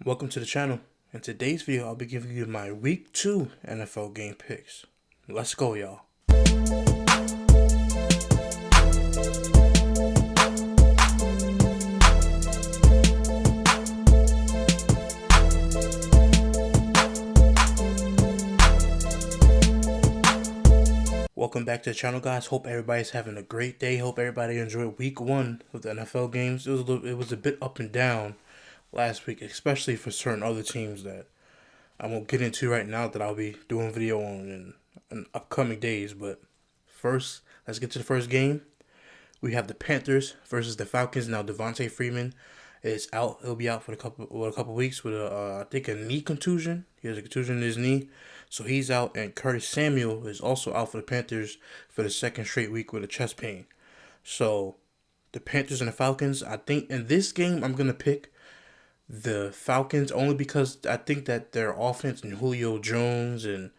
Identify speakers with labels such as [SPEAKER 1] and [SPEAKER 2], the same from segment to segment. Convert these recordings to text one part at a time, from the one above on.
[SPEAKER 1] Welcome to the channel. In today's video, I'll be giving you my Week 2 NFL game picks. Let's go, y'all. Welcome back to the channel, guys. Hope everybody's having a great day. Hope everybody enjoyed Week 1 of the NFL games. It was a bit up and down last week, especially for certain other teams that I won't get into right now that I'll be doing video on in upcoming days. But first, let's get to the first game. We have the Panthers versus the Falcons. Now, Devontae Freeman is out. He'll be out for a couple weeks with I think a knee contusion. He has a contusion in his knee, so he's out. And Curtis Samuel is also out for the Panthers for the second straight week with a chest pain. So the Panthers and the Falcons. I think in this game I'm gonna pick the Falcons only because I think that their offense and Julio Jones and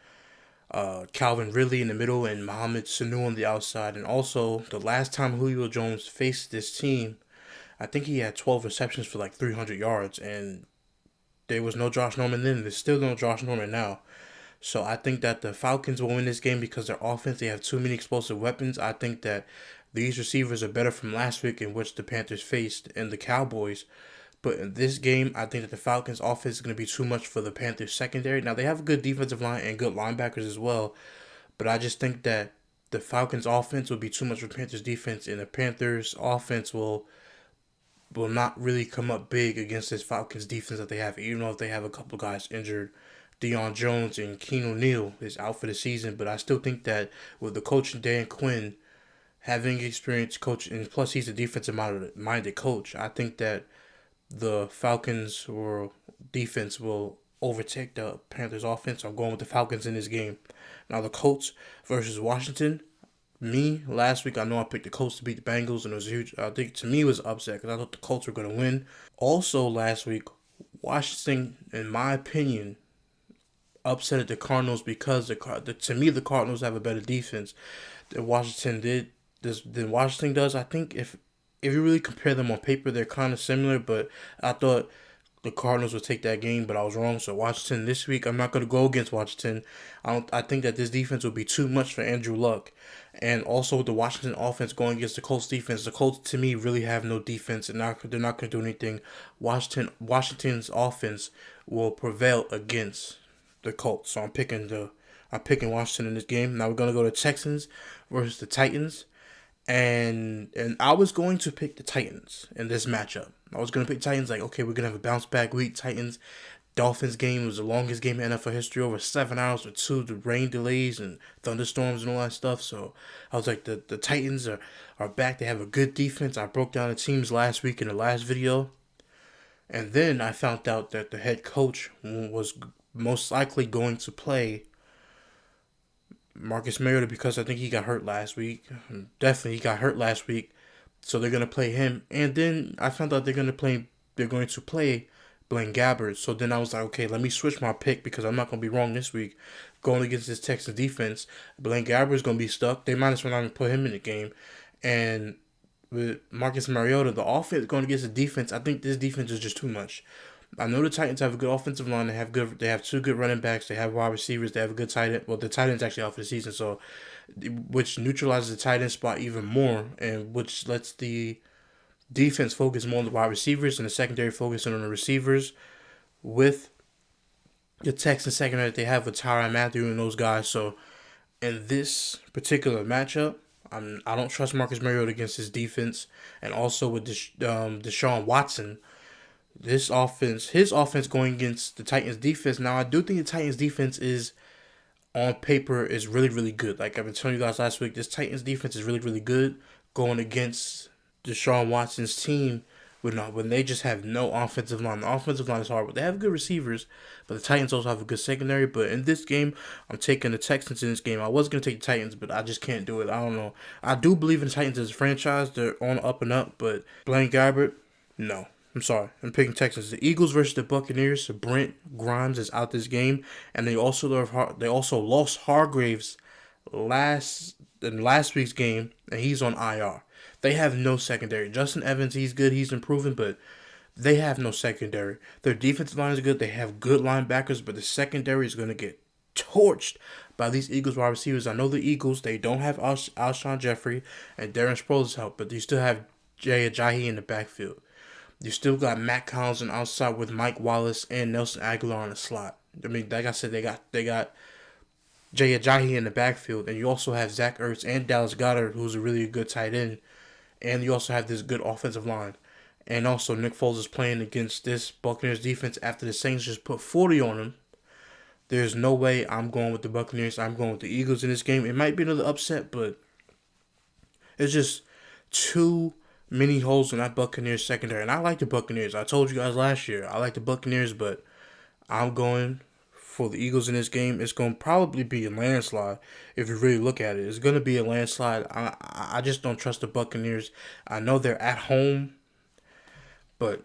[SPEAKER 1] Calvin Ridley in the middle and Mohamed Sanu on the outside, and also the last time Julio Jones faced this team, I think he had 12 receptions for like 300 yards, and there was no Josh Norman then. There's still no Josh Norman now. So I think that the Falcons will win this game because their offense, they have too many explosive weapons. I think that these receivers are better from last week in which the Panthers faced and the Cowboys. But in this game, I think that the Falcons' offense is going to be too much for the Panthers' secondary. Now, they have a good defensive line and good linebackers as well. But I just think that the Falcons' offense will be too much for Panthers' defense. And the Panthers' offense will not really come up big against this Falcons' defense that they have. Even though if they have a couple guys injured. Deion Jones and Keen O'Neal is out for the season. But I still think that with the coach Dan Quinn having experience coaching, and plus he's a defensive-minded coach, I think that the Falcons or defense will overtake the Panthers offense. I'm going with the Falcons in this game. Now the Colts versus Washington. Last week I know I picked the Colts to beat the Bengals, and it was huge. I think to me it was an upset because I thought the Colts were going to win. Also last week, Washington, in my opinion, upset the Cardinals because to me the Cardinals have a better defense than Washington does. I think if you really compare them on paper, they're kind of similar, but I thought the Cardinals would take that game, but I was wrong. So Washington this week, I'm not going to go against Washington. I think that this defense will be too much for Andrew Luck. And also with the Washington offense going against the Colts defense, the Colts to me really have no defense, and they're not going to do anything. Washington's offense will prevail against the Colts. So I'm picking Washington in this game. Now we're going to go to Texans versus the Titans. And I was going to pick the Titans in this matchup. I was going to pick Titans like, okay, we're going to have a bounce-back week. Titans, Dolphins game was the longest game in NFL history, over 7 hours with 2 rain delays and thunderstorms and all that stuff. So I was like, the Titans are back. They have a good defense. I broke down the teams last week in the last video. And then I found out that the head coach was most likely going to play Marcus Mariota because I think he got hurt last week. Definitely he got hurt last week. So they're going to play him. And then I found out they're going to play Blaine Gabbert. So then I was like, okay, let me switch my pick because I'm not going to be wrong this week. Going against this Texans defense, Blaine Gabbert is going to be stuck. They might as well not even put him in the game. And with Marcus Mariota, the offense going against the defense, I think this defense is just too much. I know the Titans have a good offensive line. They have 2 good running backs. They have wide receivers. They have a good tight end. Well, the tight end's actually out for the season, so which neutralizes the tight end spot even more, and which lets the defense focus more on the wide receivers and the secondary focusing on the receivers. With the Texans secondary that they have with Tyrann Mathieu and those guys. So in this particular matchup, I don't trust Marcus Mariota against his defense, and also with Deshaun Watson. His offense going against the Titans defense. Now, I do think the Titans defense is, on paper, is really, really good. Like I've been telling you guys last week, this Titans defense is really, really good going against Deshaun Watson's team when they just have no offensive line. The offensive line is hard, but they have good receivers. But the Titans also have a good secondary. But in this game, I'm taking the Texans in this game. I was going to take the Titans, but I just can't do it. I don't know. I do believe in the Titans as a franchise. They're on the up and up, but Blaine Gabbert, no. I'm sorry. I'm picking Texans. The Eagles versus the Buccaneers. So Brent Grimes is out this game, and they also lost Hargraves in last week's game, and he's on IR. They have no secondary. Justin Evans, he's good. He's improving, but they have no secondary. Their defensive line is good. They have good linebackers, but the secondary is going to get torched by these Eagles wide receivers. I know the Eagles, they don't have Alshon Jeffrey and Darren Sproles' help, but you still have Jay Ajayi in the backfield. You still got Matt Collins on outside with Mike Wallace and Nelson Aguilar in the slot. I mean, like I said, they got Jay Ajayi in the backfield, and you also have Zach Ertz and Dallas Goedert, who's a really good tight end, and you also have this good offensive line. And also, Nick Foles is playing against this Buccaneers defense after the Saints just put 40 on him. There's no way I'm going with the Buccaneers. I'm going with the Eagles in this game. It might be another upset, but it's just too many holes in that Buccaneers secondary. And I like the Buccaneers. I told you guys last year, I like the Buccaneers, but I'm going for the Eagles in this game. It's going to probably be a landslide if you really look at it. It's going to be a landslide. I just don't trust the Buccaneers. I know they're at home, but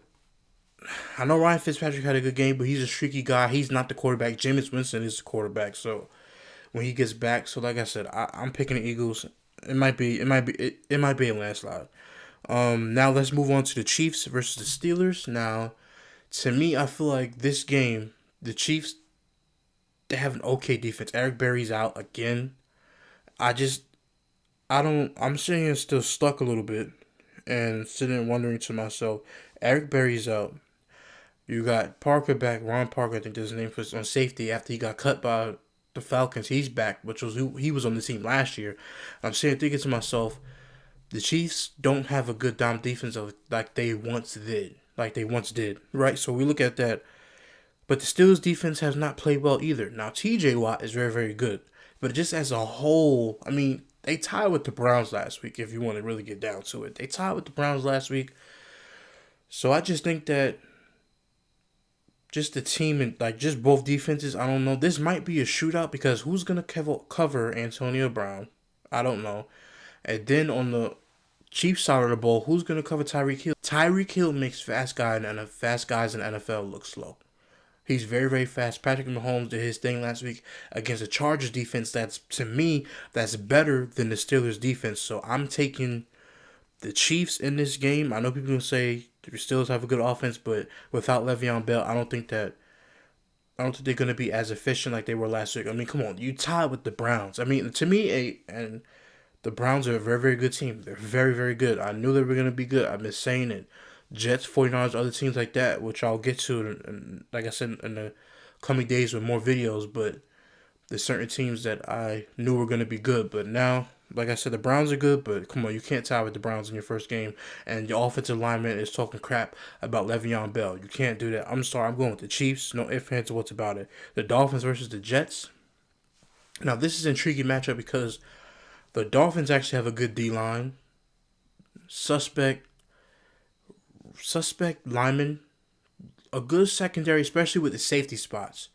[SPEAKER 1] I know Ryan Fitzpatrick had a good game, but he's a streaky guy. He's not the quarterback. Jameis Winston is the quarterback. So when he gets back, so like I said, I'm picking the Eagles. It might be a landslide. Now let's move on to the Chiefs versus the Steelers. Now, to me, I feel like this game, the Chiefs, they have an okay defense. Eric Berry's out again. I'm sitting here still stuck a little bit and sitting there wondering to myself, Eric Berry's out. You got Parker back, Ron Parker, I think that's his name, was on safety after he got cut by the Falcons. He's back, which was who he was on the team last year. I'm sitting thinking to myself, the Chiefs don't have a good down defense like they once did. Right? So we look at that. But the Steelers defense has not played well either. Now, TJ Watt is very, very good. But just as a whole, I mean, they tied with the Browns last week, if you want to really get down to it. They tied with the Browns last week. So I just think that just the team and just both defenses, I don't know. This might be a shootout because who's going to cover Antonio Brown? I don't know. And then on the Chiefs side of the ball, who's going to cover Tyreek Hill? Tyreek Hill makes fast guys in the NFL look slow. He's very, very fast. Patrick Mahomes did his thing last week against the Chargers defense that's better than the Steelers defense. So I'm taking the Chiefs in this game. I know people will say the Steelers have a good offense, but without Le'Veon Bell, I don't think they're going to be as efficient like they were last week. I mean, come on, you tied with the Browns. I mean, to me, and the Browns are a very, very good team. They're very, very good. I knew they were going to be good. I've been saying it. Jets, 49ers, other teams like that, which I'll get to, and like I said, in the coming days with more videos, but there's certain teams that I knew were going to be good. But now, like I said, the Browns are good, but come on, you can't tie with the Browns in your first game, and your offensive lineman is talking crap about Le'Veon Bell. You can't do that. I'm sorry, I'm going with the Chiefs. No ifs, ands, or what's about it. The Dolphins versus the Jets. Now, this is an intriguing matchup because the Dolphins actually have a good D-line. Suspect linemen, a good secondary, especially with the safety spots.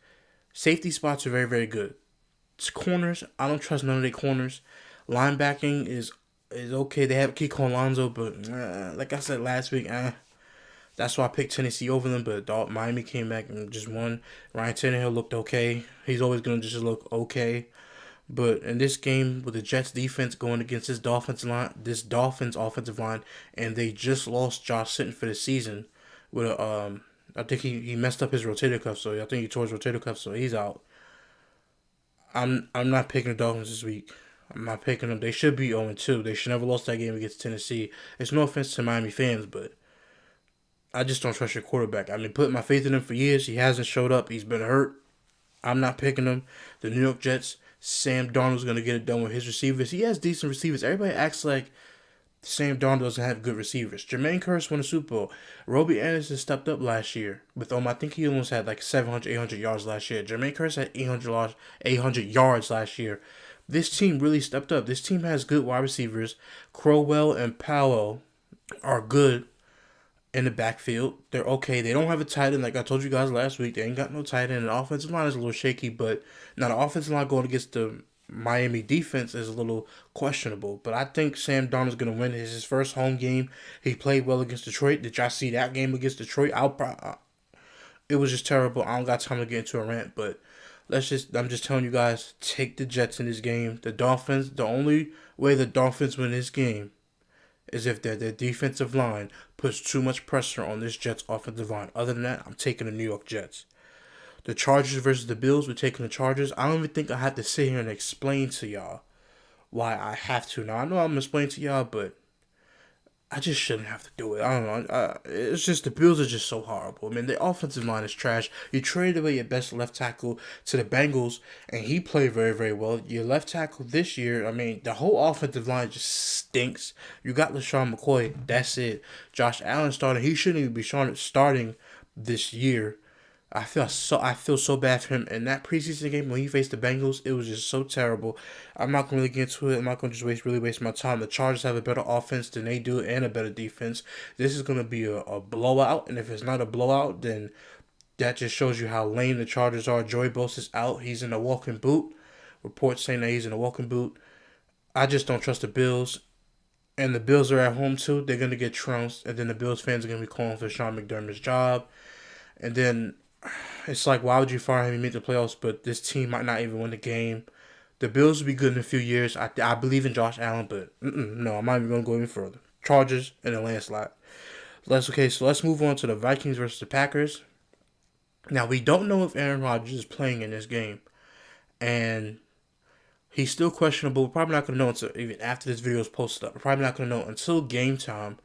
[SPEAKER 1] Safety spots are very, very good. It's corners, I don't trust none of their corners. Linebacking is okay. They have Kiko Alonso, but like I said last week, that's why I picked Tennessee over them. But Miami came back and just won. Ryan Tannehill looked okay. He's always going to just look okay. But in this game, with the Jets defense going against this Dolphins offensive line, and they just lost Josh Sitton for the season with I think he messed up his rotator cuff, so I think he tore his rotator cuff, so he's out. I'm not picking the Dolphins this week. I'm not picking them. They should be 0-2. They should never lost that game against Tennessee. It's no offense to Miami fans, but I just don't trust your quarterback. I've been putting my faith in him for years. He hasn't showed up. He's been hurt. I'm not picking him. The New York Jets, Sam Darnold's going to get it done with his receivers. He has decent receivers. Everybody acts like Sam Darnold doesn't have good receivers. Jermaine Kearse won a Super Bowl. Robbie Anderson stepped up last year with I think he almost had like 700, 800 yards last year. Jermaine Kearse had 800 yards last year. This team really stepped up. This team has good wide receivers. Crowell and Powell are good in the backfield. They're okay. They don't have a tight end like I told you guys last week. They ain't got no tight end. The offensive line is a little shaky, but now the offensive line going against the Miami defense is a little questionable. But I think Sam Darnold's going to win. It's his first home game. He played well against Detroit. Did y'all see that game against Detroit? It was just terrible. I don't got time to get into a rant, but I'm just telling you guys, take the Jets in this game. The Dolphins, the only way the Dolphins win this game is if their defensive line puts too much pressure on this Jets offensive line. Other than that, I'm taking the New York Jets. The Chargers versus the Bills, we're taking the Chargers. I don't even think I have to sit here and explain to y'all why I have to. Now, I know I'm explaining to y'all, but I just shouldn't have to do it. I don't know. It's just the Bills are just so horrible. I mean, the offensive line is trash. You traded away your best left tackle to the Bengals, and he played very, very well. Your left tackle this year, I mean, the whole offensive line just stinks. You got LaShawn McCoy. That's it. Josh Allen started. He shouldn't even be starting this year. I feel so bad for him. In that preseason game when he faced the Bengals, it was just so terrible. I'm not gonna really get into it. I'm not gonna just waste my time. The Chargers have a better offense than they do and a better defense. This is gonna be a blowout, and if it's not a blowout, then that just shows you how lame the Chargers are. Joey Bosa's out. He's in a walking boot. Reports saying that he's in a walking boot. I just don't trust the Bills. And the Bills are at home too. They're gonna get trounced, and then the Bills fans are gonna be calling for Sean McDermott's job. And then it's like, why would you fire him? He made the playoffs, but this team might not even win the game. The Bills will be good in a few years. I believe in Josh Allen, but no, I'm not even going to go any further. Chargers and a landslide. So let's move on to the Vikings versus the Packers. Now, we don't know if Aaron Rodgers is playing in this game, and he's still questionable. We're probably not going to know until even after this video is posted up. We're probably not going to know until game time.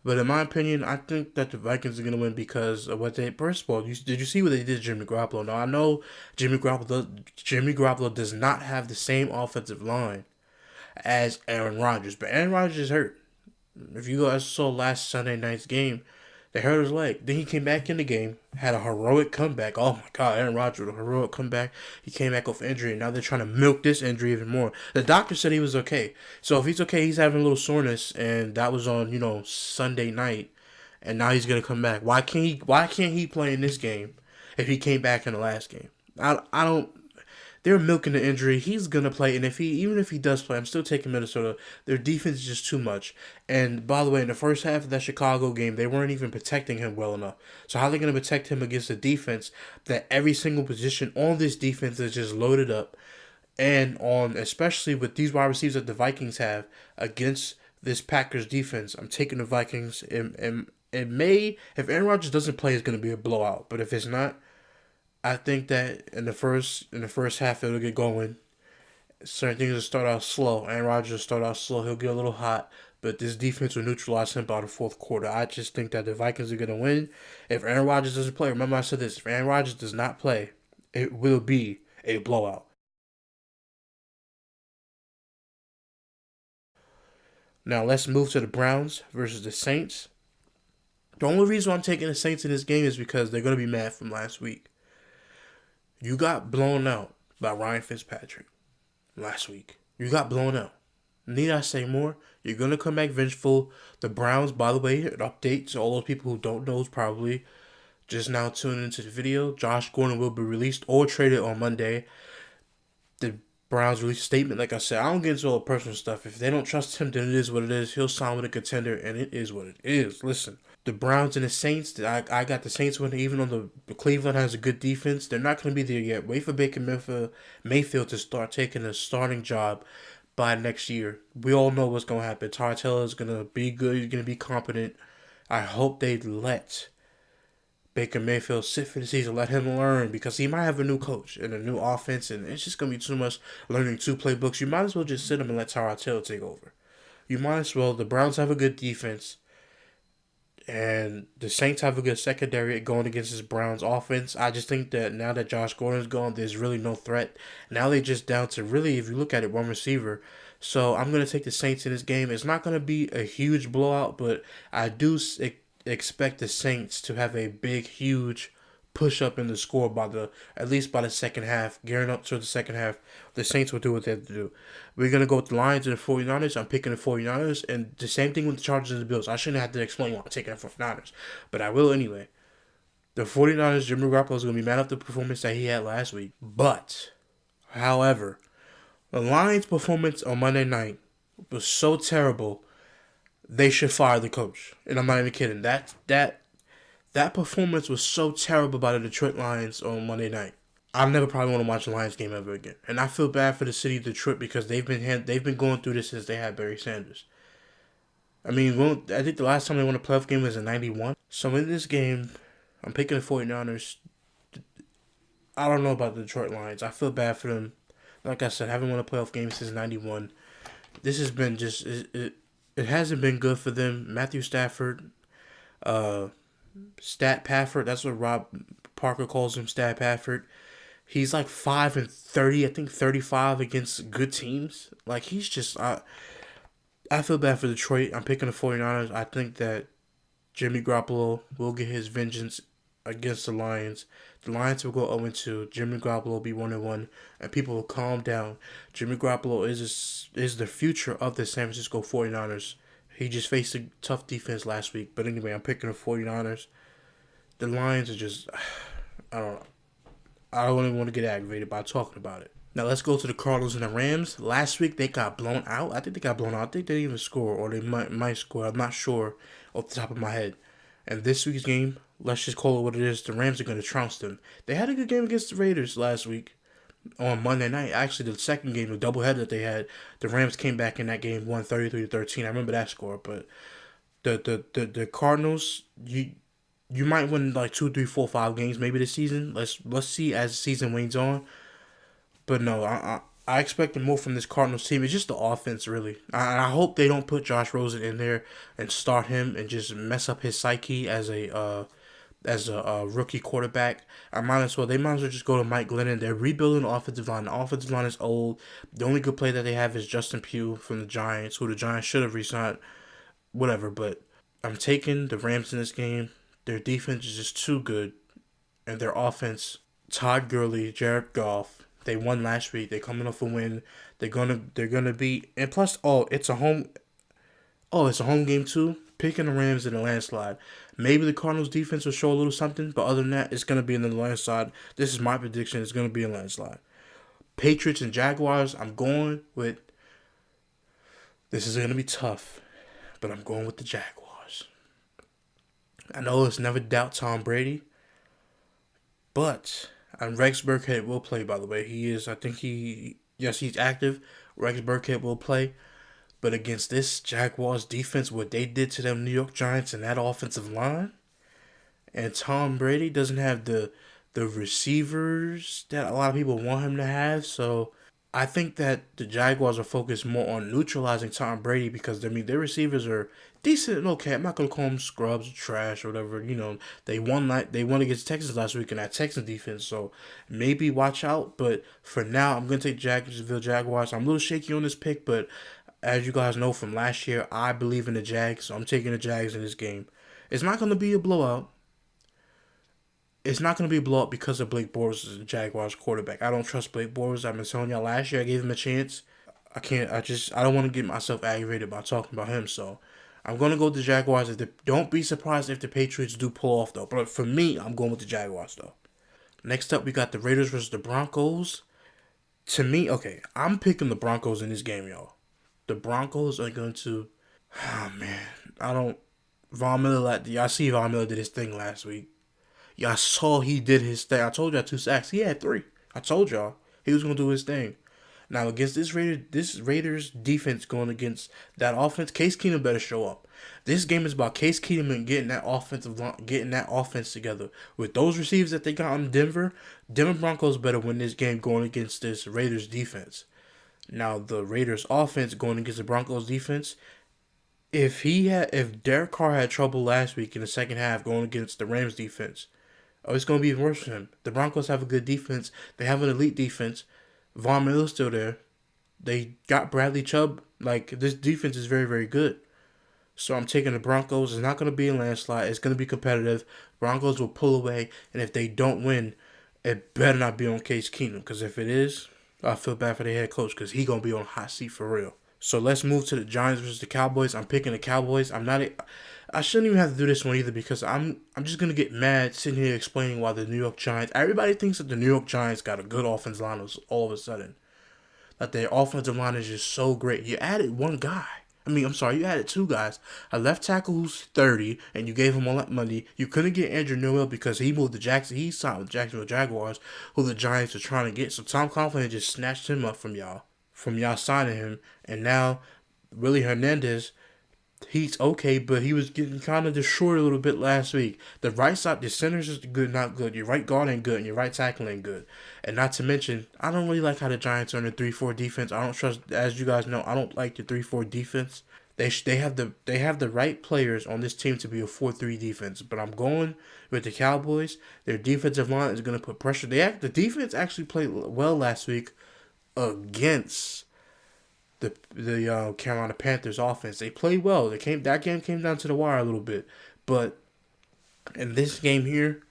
[SPEAKER 1] But in my opinion, I think that the Vikings are going to win because of what they... First of all, did you see what they did to Jimmy Garoppolo? Now, I know Jimmy Garoppolo does not have the same offensive line as Aaron Rodgers, but Aaron Rodgers is hurt. If you guys saw last Sunday night's game, they hurt his leg. Then he came back in the game, had a heroic comeback. Oh my God, Aaron Rodgers with a heroic comeback. He came back off injury, and now they're trying to milk this injury even more. The doctor said he was okay. So if he's okay, he's having a little soreness, and that was on, Sunday night, and now he's gonna come back. Why can't he play in this game if he came back in the last game? I don't. They're milking the injury. He's gonna play, and even if he does play, I'm still taking Minnesota. Their defense is just too much. And by the way, in the first half of that Chicago game, they weren't even protecting him well enough. So how are they gonna protect him against a defense that every single position on this defense is just loaded up, and especially with these wide receivers that the Vikings have against this Packers defense? I'm taking the Vikings. And it may, if Aaron Rodgers doesn't play, it's gonna be a blowout. But if it's not, I think that in the first half it'll get going. Certain things will start out slow. Aaron Rodgers will start out slow. He'll get a little hot, but this defense will neutralize him by the fourth quarter. I just think that the Vikings are gonna win. If Aaron Rodgers doesn't play, remember I said this: if Aaron Rodgers does not play, it will be a blowout. Now let's move to the Browns versus the Saints. The only reason I'm taking the Saints in this game is because they're gonna be mad from last week. You got blown out by Ryan Fitzpatrick last week. You got blown out. Need I say more? You're going to come back vengeful. The Browns, by the way, an update to all those people who don't know is probably just now tuning into the video. Josh Gordon will be released or traded on Monday. The Browns released a statement. Like I said, I don't get into all the personal stuff. If they don't trust him, then it is what it is. He'll sign with a contender, and it is what it is. Listen, the Browns and the Saints, I got the Saints winning, even though the Cleveland has a good defense. They're not going to be there yet. Wait for Baker Mayfield to start taking a starting job by next year. We all know what's going to happen. Tyrod Taylor is going to be good. He's going to be competent. I hope they let Baker Mayfield sit for the season, let him learn, because he might have a new coach and a new offense, and it's just going to be too much learning two playbooks. You might as well just sit him and let Tyrod Taylor take over. You might as well. The Browns have a good defense, and the Saints have a good secondary going against this Browns offense. I just think that now that Josh Gordon's gone, there's really no threat. Now they're just down to really, if you look at it, one receiver. So I'm going to take the Saints in this game. It's not going to be a huge blowout, but I do expect the Saints to have a big, huge push up in the score at least by the second half. Gearing up to the second half, the Saints will do what they have to do. We're going to go with the Lions and the 49ers. I'm picking the 49ers, and the same thing with the Chargers and the Bills. I shouldn't have to explain why I'm taking the 49ers, but I will anyway. The 49ers, Jimmy Garoppolo is going to be mad at the performance that he had last week. But, however, the Lions' performance on Monday night was so terrible, they should fire the coach. And I'm not even kidding. That performance was so terrible by the Detroit Lions on Monday night. I never probably want to watch a Lions game ever again. And I feel bad for the city of Detroit because they've been going through this since they had Barry Sanders. I mean, I think the last time they won a playoff game was in '91. So in this game, I'm picking the 49ers. I don't know about the Detroit Lions. I feel bad for them. Like I said, haven't won a playoff game since '91. This has been just it hasn't been good for them. Matthew Stafford, uh, Stat Pafford. That's what Rob Parker calls him, Stat Pafford. He's like 5-30, I think 35 against good teams. Like he's just I feel bad for Detroit. I'm picking the 49ers. I think that Jimmy Garoppolo will get his vengeance against the Lions. The Lions will go 0-2. Jimmy Garoppolo will be 1-1, and people will calm down. Jimmy Garoppolo is the future of the San Francisco 49ers. He just faced a tough defense last week. But anyway, I'm picking the 49ers. The Lions are just, I don't know. I don't even want to get aggravated by talking about it. Now let's go to the Cardinals and the Rams. Last week they got blown out. I think they got blown out. I think they didn't even score, or they might score. I'm not sure off the top of my head. And this week's game, let's just call it what it is. The Rams are going to trounce them. They had a good game against the Raiders last week on Monday night. Actually, the second game, the doubleheader that they had, the Rams came back in that game, won 33-13. I remember that score. But the Cardinals, you might win like 2, 3, 4, 5 games maybe this season. Let's see as the season wanes on. But no, I expect more from this Cardinals team. It's just the offense, really. I hope they don't put Josh Rosen in there and start him and just mess up his psyche as a rookie quarterback. They might as well just go to Mike Glennon. They're rebuilding the offensive line. The offensive line is old. The only good player that they have is Justin Pugh from the Giants, who the Giants should have re-signed. Whatever, but I'm taking the Rams in this game. Their defense is just too good, and their offense, Todd Gurley, Jared Goff, they won last week. They're coming off a win. They're gonna be, and plus, it's a home game too. Picking the Rams in a landslide. Maybe the Cardinals defense will show a little something, but other than that, it's gonna be in the landslide. This is my prediction. It's gonna be a landslide. Patriots and Jaguars. I'm going with. This is gonna be tough, but I'm going with the Jaguars. I know it's never doubt Tom Brady, but and Rex Burkhead will play, by the way. He's active. Rex Burkhead will play. But against this Jaguars defense, what they did to them New York Giants and that offensive line, and Tom Brady doesn't have the receivers that a lot of people want him to have. So I think that the Jaguars are focused more on neutralizing Tom Brady because, their receivers are decent and okay. I'm not going to call them scrubs or trash or whatever. They won against Texans last week in that Texans defense. So maybe watch out. But for now, I'm going to take Jacksonville Jaguars. I'm a little shaky on this pick, but as you guys know from last year, I believe in the Jags. So I'm taking the Jags in this game. It's not going to be a blowout. It's not going to be a blowout because of Blake Bortles as the Jaguars quarterback. I don't trust Blake Bortles. I've been telling y'all last year I gave him a chance. I don't want to get myself aggravated by talking about him. So I'm going to go with the Jaguars. Don't be surprised if the Patriots do pull off, though. But for me, I'm going with the Jaguars, though. Next up, we got the Raiders versus the Broncos. To me, okay, I'm picking the Broncos in this game, y'all. The Broncos are going to... Oh, man. Von Miller, y'all see Von Miller did his thing last week. Y'all saw he did his thing. I told y'all 2 sacks. He had 3. I told y'all he was going to do his thing. Now, against this Raiders defense going against that offense, Case Keenum better show up. This game is about Case Keenum and getting that offense together. With those receivers that they got in Denver Broncos better win this game going against this Raiders defense. Now, the Raiders offense going against the Broncos defense, if Derek Carr had trouble last week in the second half going against the Rams defense, it's going to be even worse for him. The Broncos have a good defense. They have an elite defense. Von Miller's still there. They got Bradley Chubb. This defense is very, very good. So I'm taking the Broncos. It's not going to be a landslide. It's going to be competitive. Broncos will pull away. And if they don't win, it better not be on Case Keenum. Because if it is, I feel bad for the head coach because he's going to be on a hot seat for real. So let's move to the Giants versus the Cowboys. I'm picking the Cowboys. I shouldn't even have to do this one either because I'm just going to get mad sitting here explaining why the New York Giants... Everybody thinks that the New York Giants got a good offensive line all of a sudden. That their offensive line is just so great. You added one guy. You added 2 guys. A left tackle who's 30, and you gave him all that money. You couldn't get Andrew Noel because he moved to Jackson. He signed with Jacksonville Jaguars, who the Giants are trying to get. So Tom Coughlin just snatched him up from y'all signing him. And now, Willie Hernandez, He's okay, but he was getting kind of destroyed a little bit last week. The right side, the centers is good, not good. Your right guard ain't good, and your right tackle ain't good. And not to mention, I don't really like how the Giants are in the 3-4 defense. I don't trust, as you guys know, I don't like the 3-4 defense. They have the right players on this team to be a 4-3 defense. But I'm going with the Cowboys. Their defensive line is going to put pressure. The defense actually played well last week against the Carolina Panthers offense. They played well. That game came down to the wire a little bit, but in this game here,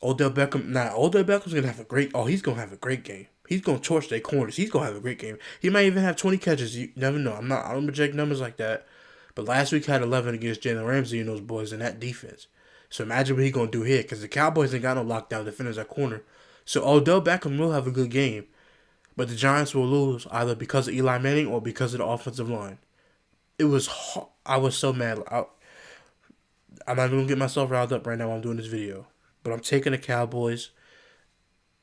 [SPEAKER 1] Odell Beckham's gonna have a great. Oh, he's gonna have a great game. He's gonna torch their corners. He's gonna have a great game. He might even have 20 catches. You never know. I don't project numbers like that. But last week had 11 against Jalen Ramsey and those boys in that defense. So imagine what he's gonna do here, because the Cowboys ain't got no lockdown defenders at corner. So Odell Beckham will have a good game. But the Giants will lose either because of Eli Manning or because of the offensive line. I was so mad. I'm not even going to get myself riled up right now while I'm doing this video. But I'm taking the Cowboys.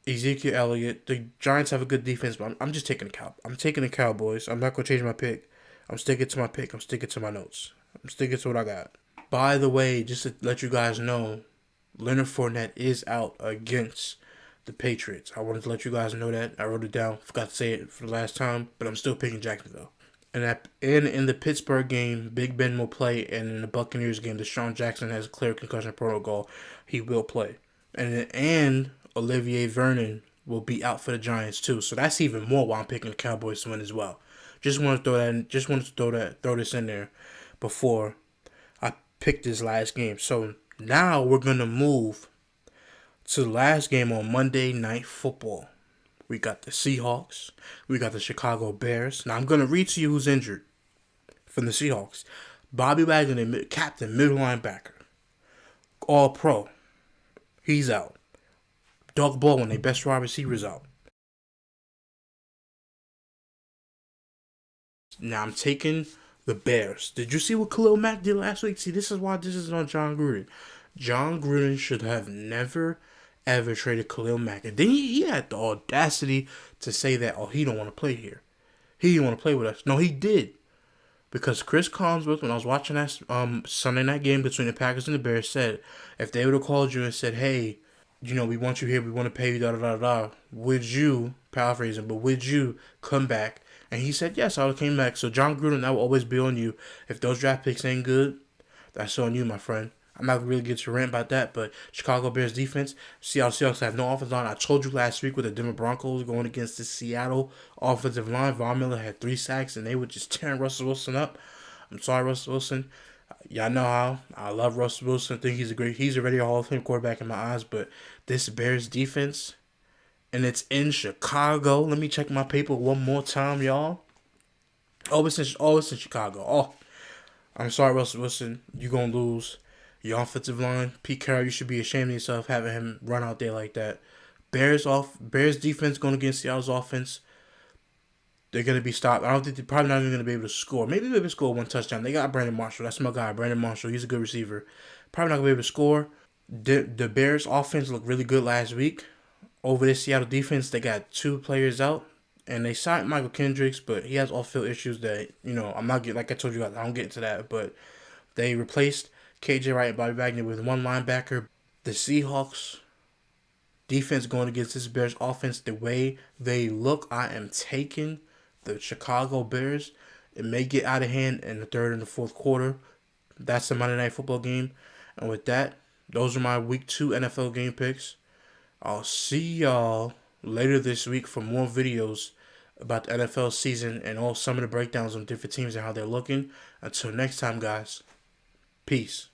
[SPEAKER 1] Ezekiel Elliott. The Giants have a good defense, but I'm just taking the Cowboys. I'm taking the Cowboys. I'm not going to change my pick. I'm sticking to my pick. I'm sticking to my notes. I'm sticking to what I got. By the way, just to let you guys know, Leonard Fournette is out against the Patriots. I wanted to let you guys know that. I wrote it down. Forgot to say it for the last time, but I'm still picking Jacksonville. And in the Pittsburgh game, Big Ben will play, and in the Buccaneers game, Deshaun Jackson has a clear concussion protocol. He will play. And Olivier Vernon will be out for the Giants too. So that's even more why I'm picking the Cowboys to win as well. Just wanted to throw this in there before I pick this last game. So now we're gonna move to the last game on Monday Night Football. We got the Seahawks. We got the Chicago Bears. Now, I'm going to read to you who's injured from the Seahawks. Bobby Wagner, captain, middle linebacker. All pro. He's out. Doug Baldwin, their best wide receiver's out. Now, I'm taking the Bears. Did you see what Khalil Mack did last week? See, this is why this is on John Gruden. John Gruden should have never ever traded Khalil Mack. And then he had the audacity to say that, oh, he don't want to play here. He didn't want to play with us. No, he did. Because Chris Collinsworth, when I was watching that Sunday night game between the Packers and the Bears, said, if they would have called you and said, hey, we want you here, we want to pay you, da-da-da-da, would you, paraphrasing, but would you come back? And he said, yes, I would have came back. So John Gruden, that will always be on you. If those draft picks ain't good, that's on you, my friend. I'm not really get to rant about that, but Chicago Bears defense, Seattle Seahawks have no offensive line. I told you last week with the Denver Broncos going against the Seattle offensive line, Von Miller had 3 sacks, and they were just tearing Russell Wilson up. I'm sorry, Russell Wilson. Y'all know how I love Russell Wilson. I think he's already a Hall of Fame quarterback in my eyes, but this Bears defense, and it's in Chicago. Let me check my paper one more time, y'all. It's in Chicago. Oh, I'm sorry, Russell Wilson. You're going to lose. Your offensive line, Pete Carroll, you should be ashamed of yourself having him run out there like that. Bears defense going against Seattle's offense. They're going to be stopped. I don't think they're probably not even going to be able to score. Maybe they'll be able to score 1 touchdown. They got Brandon Marshall. That's my guy, Brandon Marshall. He's a good receiver. Probably not going to be able to score. The Bears offense looked really good last week. Over this Seattle defense, they got 2 players out. And they signed Michael Kendricks, but he has off-field issues that, I'm not getting, like I told you guys, I don't get into that. But they replaced KJ Wright and Bobby Wagner with 1 linebacker. The Seahawks defense going against this Bears offense, the way they look, I am taking the Chicago Bears. It may get out of hand in the 3rd and the 4th quarter. That's the Monday Night Football game. And with that, those are my Week 2 NFL game picks. I'll see y'all later this week for more videos about the NFL season and some of the breakdowns on different teams and how they're looking. Until next time, guys. Peace.